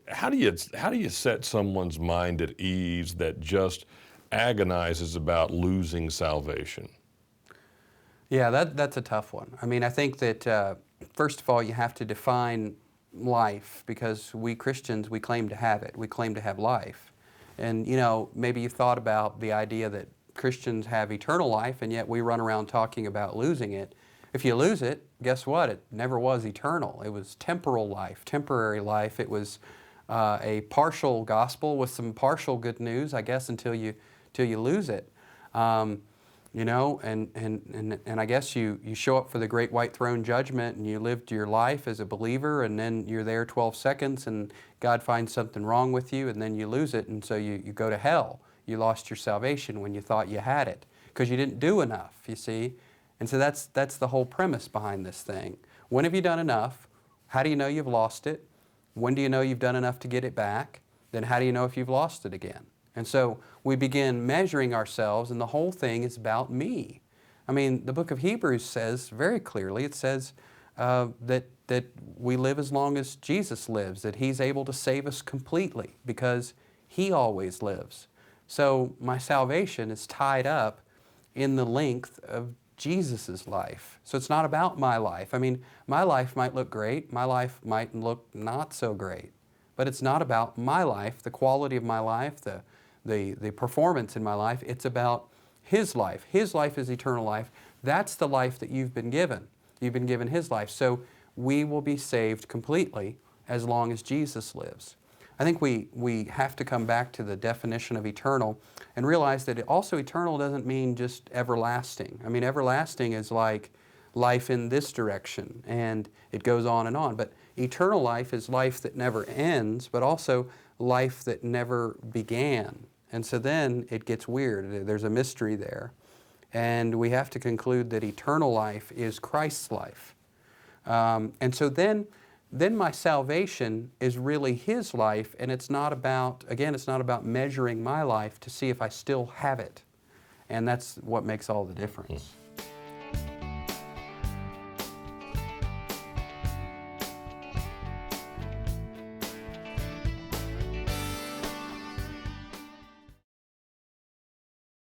How do you set someone's mind at ease that just agonizes about losing salvation? Yeah, that's a tough one. I mean, I think that first of all, you have to define life because we Christians, we claim to have it. We claim to have life. And, you know, maybe you thought about the idea that Christians have eternal life and yet we run around talking about losing it. If you lose it, guess what? It never was eternal. It was temporal life, temporary life. It was a partial gospel with some partial good news, I guess, until you lose it. You know, and I guess you show up for the great white throne judgment and you lived your life as a believer and then you're there 12 seconds and God finds something wrong with you and then you lose it and so you go to hell. You lost your salvation when you thought you had it because you didn't do enough, you see. And so that's the whole premise behind this thing. When have you done enough? How do you know you've lost it? When do you know you've done enough to get it back? Then how do you know if you've lost it again? And so we begin measuring ourselves, and the whole thing is about me. I mean, the book of Hebrews says very clearly, it says that we live as long as Jesus lives, that He's able to save us completely because He always lives. So my salvation is tied up in the length of Jesus' life. So it's not about my life. I mean, my life might look great, my life might look not so great, but it's not about my life, the quality of my life, the performance in my life. It's about His life. His life is eternal life. That's the life that you've been given. You've been given His life. So we will be saved completely as long as Jesus lives. I think we have to come back to the definition of eternal and realize that also eternal doesn't mean just everlasting. I mean, everlasting is like life in this direction, and it goes on and on. But eternal life is life that never ends, but also life that never began. And so then it gets weird. There's a mystery there. And we have to conclude that eternal life is Christ's life. And so then my salvation is really His life, and it's not about, again, it's not about measuring my life to see if I still have it. And that's what makes all the difference.